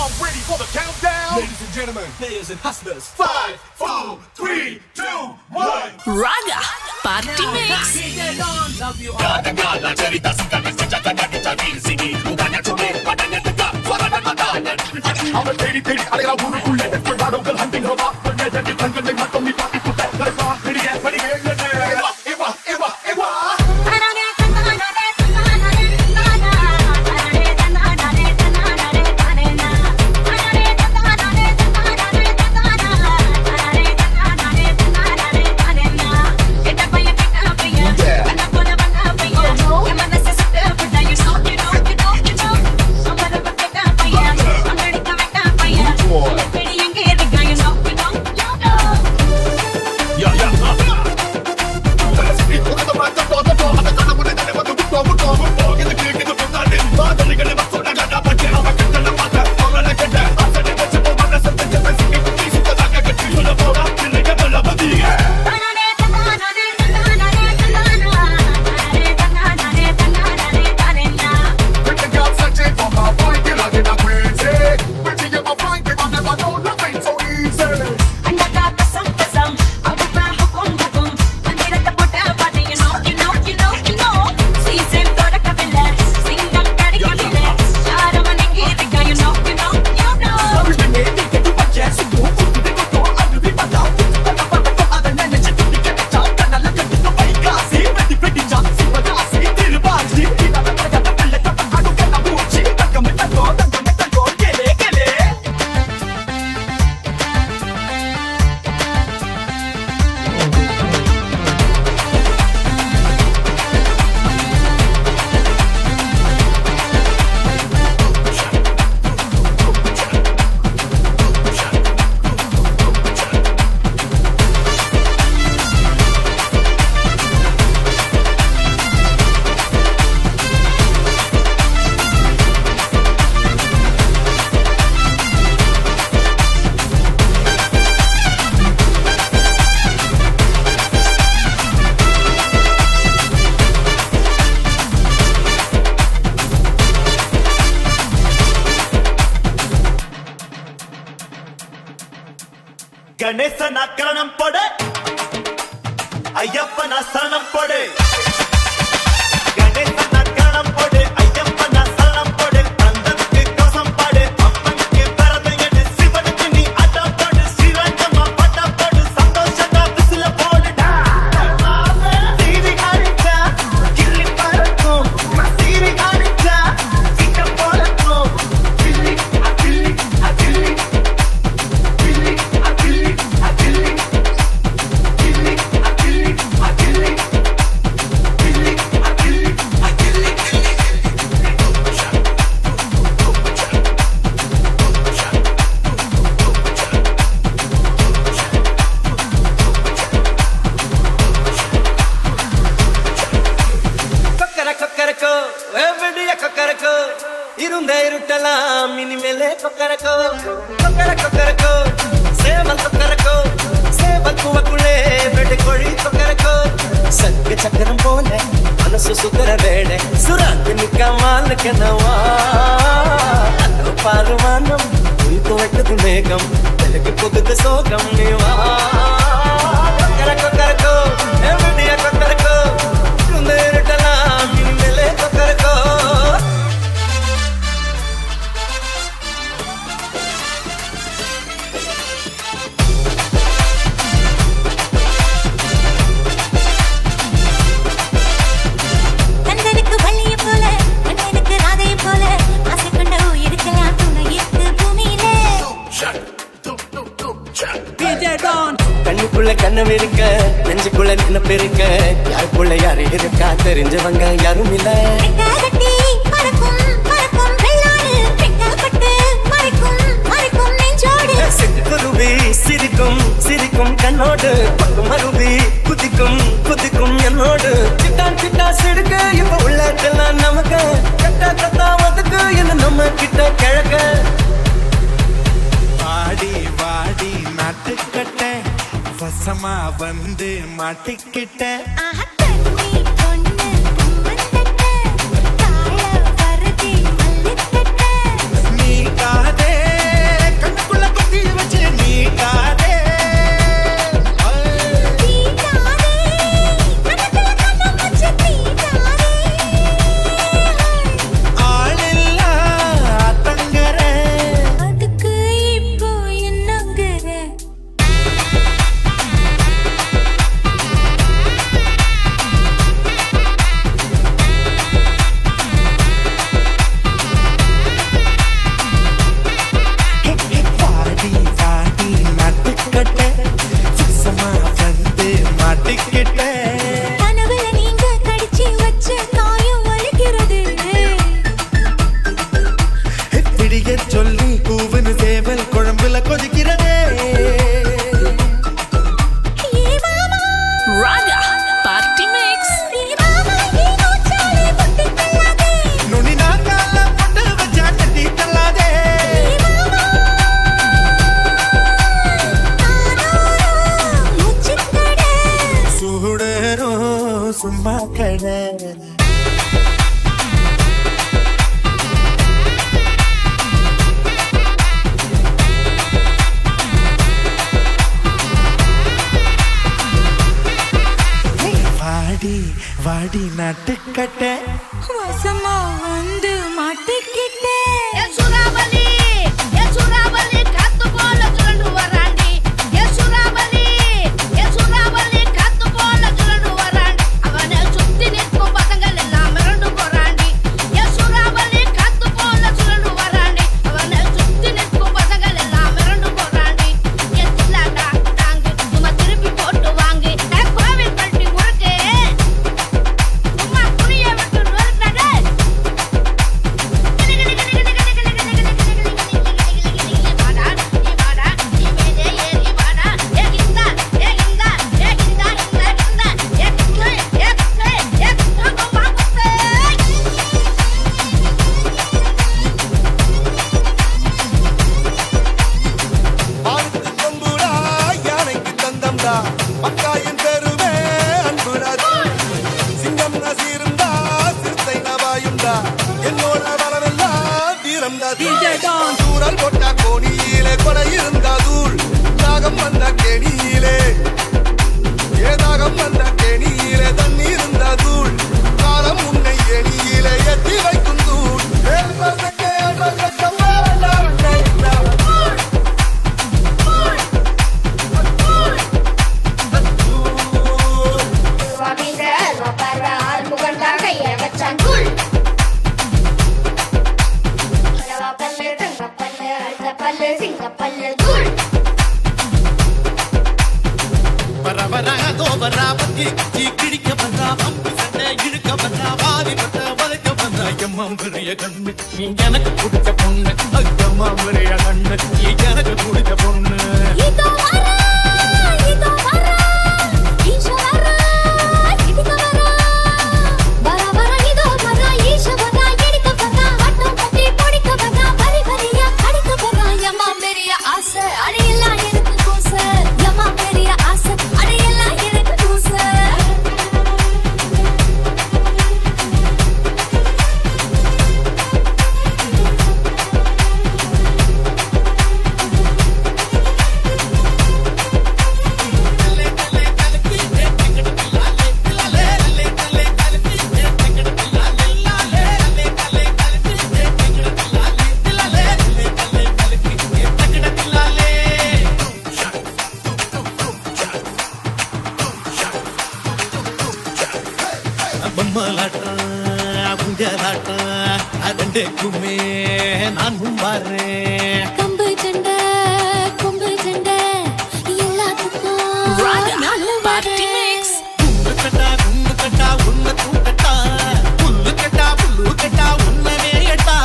y'all ready for the countdown? Ladies and gentlemen, players and hustlers. 5, 4, 3, 2, 1. Raga Party Mix. ಗಣೇಶನ ಕರಣಂ ಪಡೆ ಅಯ್ಯಪ್ಪನ ಶರಣಂ ಪಡೆ ಗಣೇಶನ ಕರಣಂ ಪಡೆ ಅಯ್ಯಪ್ಪನ ಶರಣಂ ಪಡೆ ತಂದಕ್ಕೆ ಕೋಸಂ ಪಡೆ ಅಪ್ಪನಿಗೆ ಬರದೆಯಡೆ ಶಿವನಿಗೆ ನೀ ಅಡ್ಡ ಪಡೆ ಶ್ರೀರಂಗಮ್ಮ ಪಟ್ಟ ಪಡೆ ಸಂತೋಷದ ಬಿಸಿಲ ಪಡೆ ಸೀರಿ ಗಾಡಿಚ ಗಿಲ್ಲಿ ಪರಕು ಸೀರಿ ಗಾಡಿಚ ಸಿಕ್ಕ ಪರಕು ಗಿಲ್ಲಿ ಅಗಿಲ್ಲಿ ಅಗಿಲ್ಲಿ இருந்த இருட்டலாம் இனிமேலே கொக்கரக்கோ கொக்கரக்கோ சேவல் கொக்கரக்கோ சேவல் கூவக்குள்ளே வெட்டு கோழி கொக்கரக்கோ சங்கு சக்கரம் போல மனசு சுத்தர வேட சுராக்கு நிக்காமல் கனவா பாருமானம் உயிர்த்து வெட்டது மேகம் தெலுங்கு பொதுக்கு சோகம் நீவா கொக்கரக்கோ எவடியா கொக்கரக்கோ இருந்த இருட்டலாம் இனிமேலே கொக்கரக்கோ கண்ணுக்குள்ள கண்ணம் இருக்க நெஞ்சுக்குள்ள நினைப்பு இருக்க யாருக்குள்ள யாரு இருக்கா தெரிஞ்சவங்க யாரும் இல்ல குருவி சிரிக்கும் சிரிக்கும் கண்ணோடு பங்கு மருவி குதிக்கும் குதிக்கும் என்னோடு சிட்டான் சிட்டா சிடுக்க இப்ப உள்ளதெல்லாம் நமக்கு கட்டா கட்டா வதுக்கு என்ன நம்ம கிட்ட கிழக்க வாடி வாடி நாட்டுக்கட்ட வசமா வந்து மாட்டிக்கிட்ட நீ காதே வாடி நாட்டுக்கட்டை வசமா வந்து மாட்டிக்கிட்டே சூறாவளி காத்து போல சுழண்டு வராண்டி சூறாவளி காத்து போல சுழண்டு வராண்டி அவனை சுத்தி நிற்கும் பசங்கள் எல்லாம் மிரண்டு போறாண்டி சூறாவளி காத்து போல சுழண்டு வராண்டி அவனை சுத்தி நிற்கும் பசங்கள் எல்லாம் மிரண்டு போறாண்டி தில்லாட்டா தாங்கு சும்மா திருப்பி போட்டு வாங்கி கோவில் கட்டி முறுக்கு சும்மா புரிய விட்டு நொறுக்காதே மக்காயின் பெருமே அன்புடா சிங்கம் நசீருந்தா சிறுத்தை நவாயுண்டா என்னோட வரவெல்லாம் வீரம்டா தூரல் போட்டா கோணியிலே கொலை இருந்தா தூள் தாகம் வந்த கேணியிலே ஏதாகம் வந்த கேணியிலே தண்ணி இருந்தா தூள் காலம் உன்னை எணியிலே எத்தி வைக்கும் தூள் எனக்கு பிடிச்ச பொண்ணு அக்கம்மா பெரிய கண்ணு எனக்கு பிடிச்ச பொண்ணு குமே நான் முன்பாறேன் கம்பு சண்டை கொம்பு சண்டை எல்லாத்துக்கும் பார்ட்டி மிக்ஸ் குண்டு கட்டா உன்னை தூக்கட்டா புல்லு கட்டா உன்னை வேயட்டா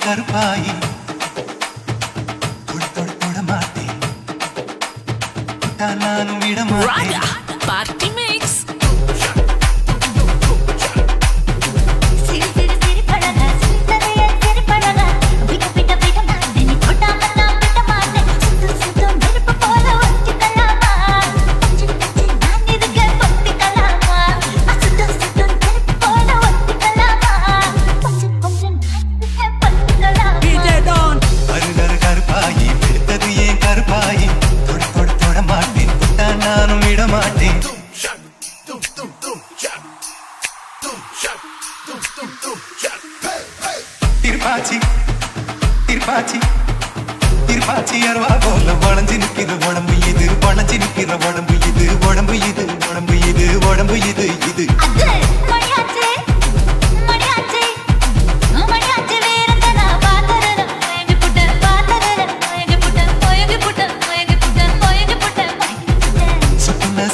கருப்பாயி தொட மாட்டேன் நானும் விட மாட்டேன் பார்ட்டி மிக்ஸ் சிரி சிரி சிரி படக சிரித்ததைய சிரி படக நானும் விட மாட்டேன் திருப்பாச்சி திருப்பாச்சி திருப்பாச்சி அருவா போல வளைஞ்சு நிக்கிற உடம்பு இது வளைஞ்சு நிக்கிற உடம்பு இது உடம்பு இது உடம்பு இது உடம்பு இது இது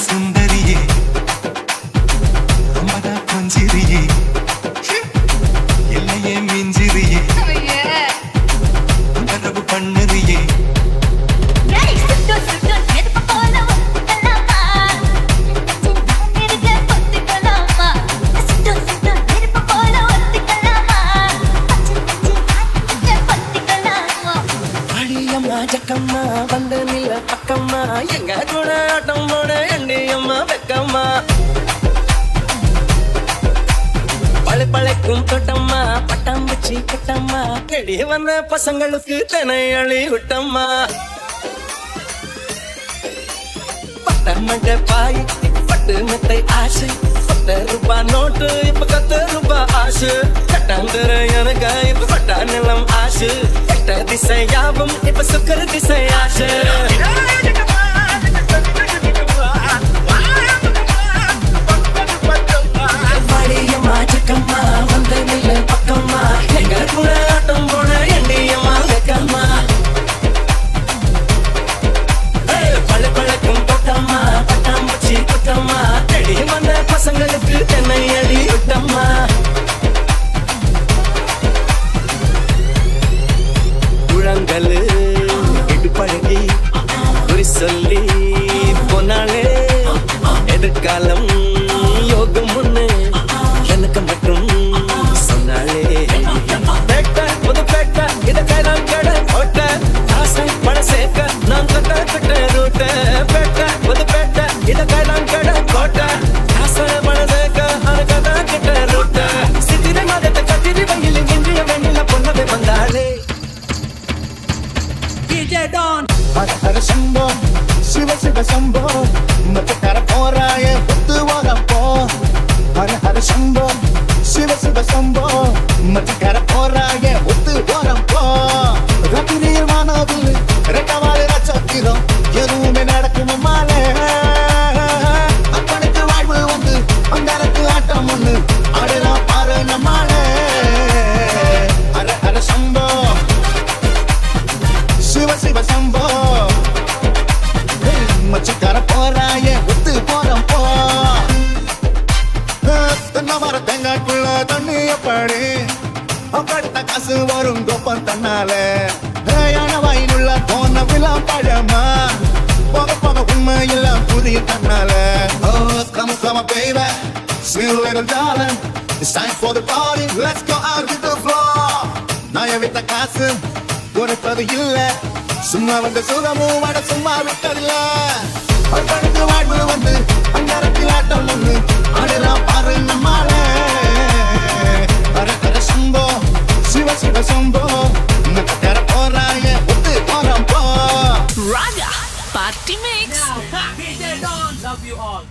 சுந்தரியே ரொம்பதான் கொஞ்சிரியே எல்லையே மிஞ்சிரியே உணர்வு பண்ணுறியே அடியம்மா ஜக்கம்மா வந்த நில பக்கம்மா எங்க கூட ஆட்டம் போட எண்டியம்மா வெக்கம்மா பழைக்கும் தொட்டம்மா பட்டாம்பூச்சி குட்டம்மா கெடி வந்த பசங்களுக்கு தினை அழி விட்டம்மா பட்டமட்ட பாய் பட்டு மெத்தை ஆசை ₹10 நோட்டு இப்ப ₹10 ஆசு கட்டாந்துற எனக்கு இப்ப பட்டா நிலம் ஆசு கட்ட திசை யாபம் இப்ப சுக்கர திசை ஆசு மடியம்மா ஜக்கம்மா வந்த நில பக்கம்மா எங்க கூட ஆட்டம் போட எண்ணியம்மா வெக்கம்மா பழக்கும் தொட்டம்மா பட்டாம்பூச்சி குட்டம்மா தெடி வந்த பசங்களுக்கு தென்னை அடி விட்டம்மா குழங்கல் இடுப்பழகி குறி சொல்லி போனாலே எதிர்காலம் யோகம் ஒண்ணு எனக்கு மட்டும் சொன்னாலே புது பேட்ட இத கைதான் கடை போட்ட ஆசை பட சேர்க்க நான் கட்ட ரூட்ட பேட்ட புது பேட்ட இத கைதான் கடை போட்ட ஆசை பட சேர்க்க அது கதை கிட்ட ரூட்ட சித்திரை மாதத்தை கத்திரி வயலில் இன்றைய வெண்ணில பொன்னவே வந்தாளே DJ Don ஹர சம்போ சிவ சிவ சம்போ மத்த கர போராய புத்து வரப்போ ஹர சம்போ சிவ சிவ சம்போ மத்த கர போராய புத்து வரப்போ ரத்திரியில் வானவில் ரெக்கவாளி ரச்சத்திரம் எதுவுமே நடக்கும் மாலே அப்பனுக்கு வாழ்வு வந்து அந்தரத்து ஆட்டம் ஒண்ணு ஆடலாம் பாரு நம்மாலே ஹர சம்போ சிவ சிவ சம்போ மச்சக்கார போறாய ஒத்து போறோம் போ தென்னை மர தேங்காய்க்குள்ள தண்ணிய பாடி அப்படித்த காசு வரும் கோப்பம் தன்னால யான வாயிலுள்ள போன விழா பழமா போக போக உண்மை எல்லாம் புதிய தன்னால come come baby sweet little darling it's time for the party let's go out to the floor நான் விட்ட காசு கொடுப்பது இல்ல சும்மா வந்த சுகமும் வட சும்மா விட்டதில்ல படுத்து வாழ்வு வந்து அங்கரத்தில் ஆட்டம் ஒண்ணு ஆடலாம் பாரு நம்மாலே ஹர சம்போ சிவ சிவ சம்போ நக்கர போறாய ஒத்து போறோம் போ Raga Party Mix. DJ Don love you all.